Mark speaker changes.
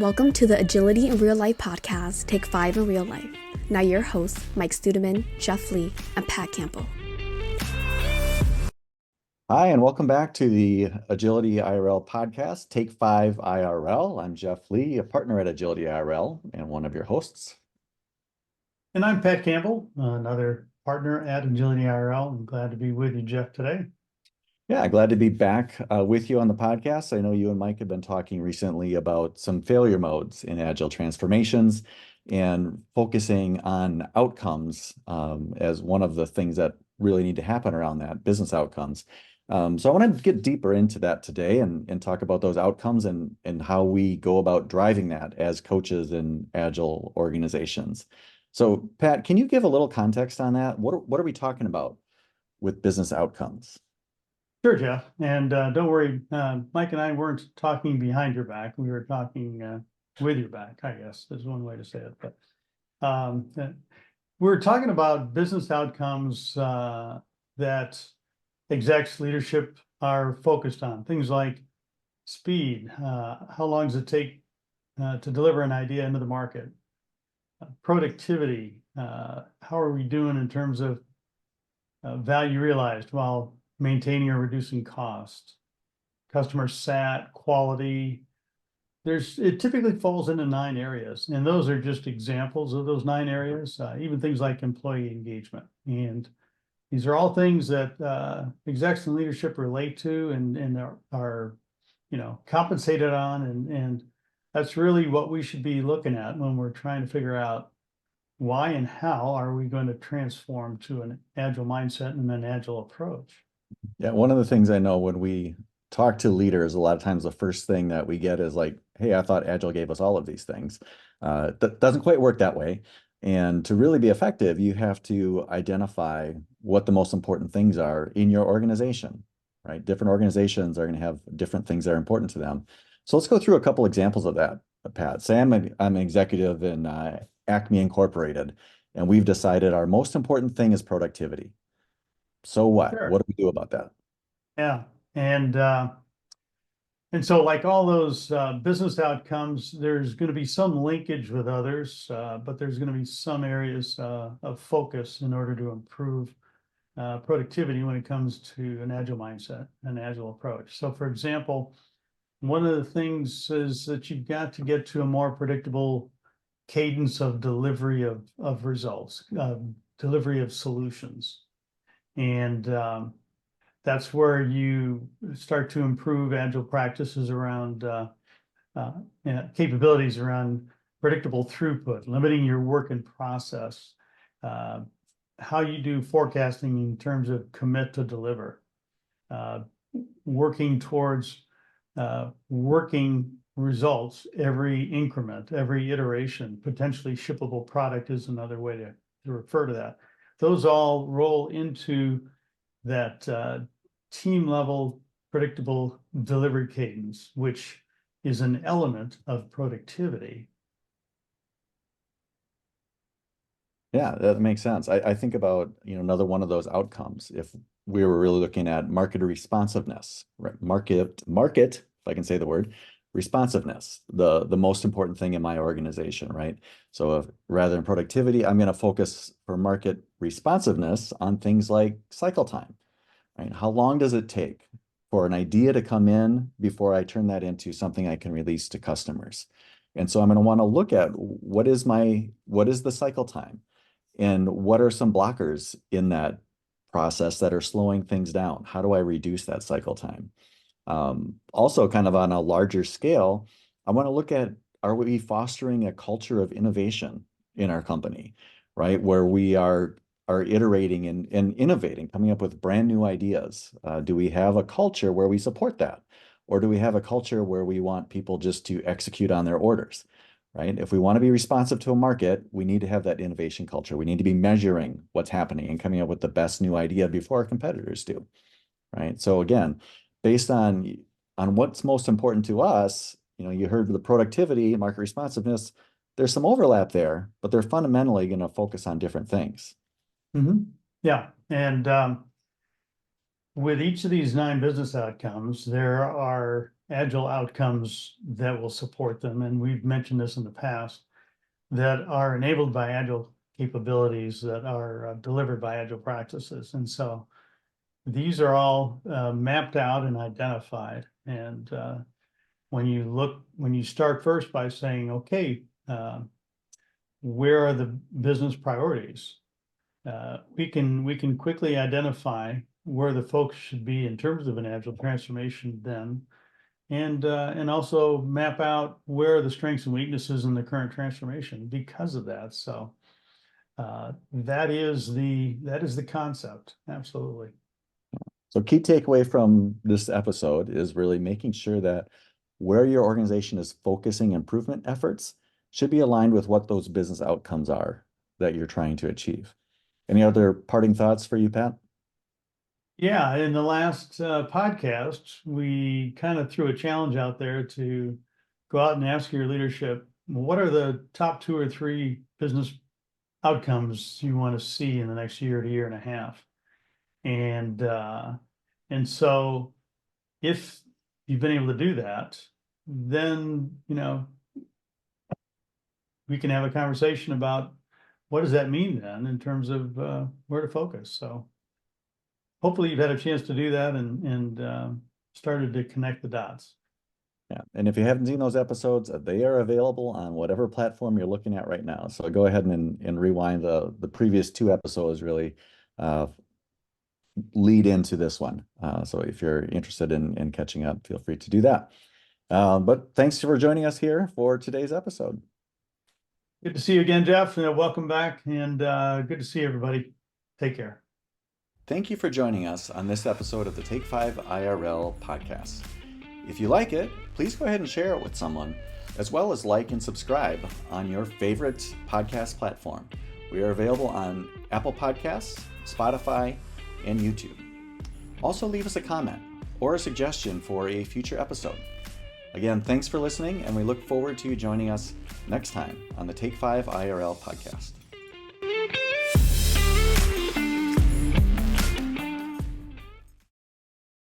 Speaker 1: Welcome to the Agility in Real Life podcast, Take 5 in Real Life. Now your hosts, Mike Studeman, Jeff Lee, and Pat Campbell.
Speaker 2: Hi, and welcome back to the Agility IRL podcast, Take 5 IRL. I'm Jeff Lee, a partner at Agility IRL and one of your hosts.
Speaker 3: And I'm Pat Campbell, another partner at Agility IRL. I'm glad to be with you, Jeff, today.
Speaker 2: Yeah, glad to be back with you on the podcast. I know you and Mike have been talking recently about some failure modes in Agile transformations and focusing on outcomes as one of the things that really need to happen around that, business outcomes. So I want to get deeper into that today and talk about those outcomes and how we go about driving that as coaches in Agile organizations. So Pat, can you give a little context on that? What are we talking about with business outcomes?
Speaker 3: Sure, Jeff. And don't worry, Mike and I weren't talking behind your back. We were talking with your back, I guess, is one way to say it. But we're talking about business outcomes that execs leadership are focused on. Things like speed, how long does it take to deliver an idea into the market? Productivity, how are we doing in terms of value realized while maintaining or reducing cost, customer sat, quality. It typically falls into 9 areas, and those are just examples of those 9 areas, even things like employee engagement. And these are all things that execs and leadership relate to and are compensated on, and that's really what we should be looking at when we're trying to figure out why and how are we going to transform to an agile mindset and an agile approach.
Speaker 2: Yeah, one of the things I know when we talk to leaders, a lot of times the first thing that we get is like, hey, I thought Agile gave us all of these things. That doesn't quite work that way. And to really be effective, you have to identify what the most important things are in your organization, right? Different organizations are going to have different things that are important to them. So let's go through a couple examples of that, Pat. Say I'm an executive in Acme Incorporated, and we've decided our most important thing is productivity. So what?
Speaker 3: Sure.
Speaker 2: What do we do about that?
Speaker 3: Yeah. And so like all those business outcomes, there's going to be some linkage with others, but there's going to be some areas of focus in order to improve productivity when it comes to an agile mindset, an agile approach. So for example, one of the things is that you've got to get to a more predictable cadence of delivery of results, delivery of solutions. And that's where you start to improve agile practices around capabilities around predictable throughput, limiting your work in process, how you do forecasting in terms of commit to deliver, working towards working results every increment, every iteration. Potentially shippable product is another way to refer to that. Those all roll into that team level predictable delivery cadence, which is an element of productivity.
Speaker 2: Yeah, that makes sense. I think about, another one of those outcomes. If we were really looking at market responsiveness, right? Market, if I can say the word, responsiveness, the most important thing in my organization, right? So rather than productivity, I'm going to focus for market responsiveness on things like cycle time, right? How long does it take for an idea to come in before I turn that into something I can release to customers? And so I'm going to want to look at what is the cycle time? And what are some blockers in that process that are slowing things down? How do I reduce that cycle time? Also, kind of on a larger scale, I want to look at, are we fostering a culture of innovation in our company, right? Where we are iterating and innovating, coming up with brand new ideas. Do we have a culture where we support that? Or do we have a culture where we want people just to execute on their orders? Right? If we want to be responsive to a market, we need to have that innovation culture. We need to be measuring what's happening and coming up with the best new idea before our competitors do. Right? So again, based on what's most important to us, you heard the productivity, market responsiveness, there's some overlap there, but they're fundamentally going to focus on different things.
Speaker 3: Mm-hmm. Yeah. And with each of these 9 business outcomes, there are agile outcomes that will support them. And we've mentioned this in the past, that are enabled by agile capabilities that are delivered by agile practices. And so these are all mapped out and identified. And when you start first by saying, okay, where are the business priorities? We can quickly identify where the focus should be in terms of an agile transformation then, and also map out where are the strengths and weaknesses in the current transformation because of that. So that is the concept. Absolutely.
Speaker 2: So key takeaway from this episode is really making sure that where your organization is focusing improvement efforts should be aligned with what those business outcomes are that you're trying to achieve. Any other parting thoughts for you, Pat?
Speaker 3: Yeah, in the last podcast, we kind of threw a challenge out there to go out and ask your leadership, what are the top 2 or 3 business outcomes you want to see in the next year to year and a half? And so if you've been able to do that, then, we can have a conversation about what does that mean then in terms of where to focus. So hopefully you've had a chance to do that and started to connect the dots.
Speaker 2: Yeah, and if you haven't seen those episodes, they are available on whatever platform you're looking at right now. So go ahead and rewind the previous 2 episodes really lead into this one. So if you're interested in catching up, feel free to do that. But thanks for joining us here for today's episode.
Speaker 3: Good to see you again, Jeff, and welcome back, and good to see everybody. Take care.
Speaker 2: Thank you for joining us on this episode of the take5IRL podcast. If you like it, please go ahead and share it with someone, as well as like and subscribe on your favorite podcast platform. We are available on Apple Podcasts, Spotify, and YouTube. Also, leave us a comment or a suggestion for a future episode. Again, thanks for listening, and we look forward to you joining us next time on the Take5IRL podcast.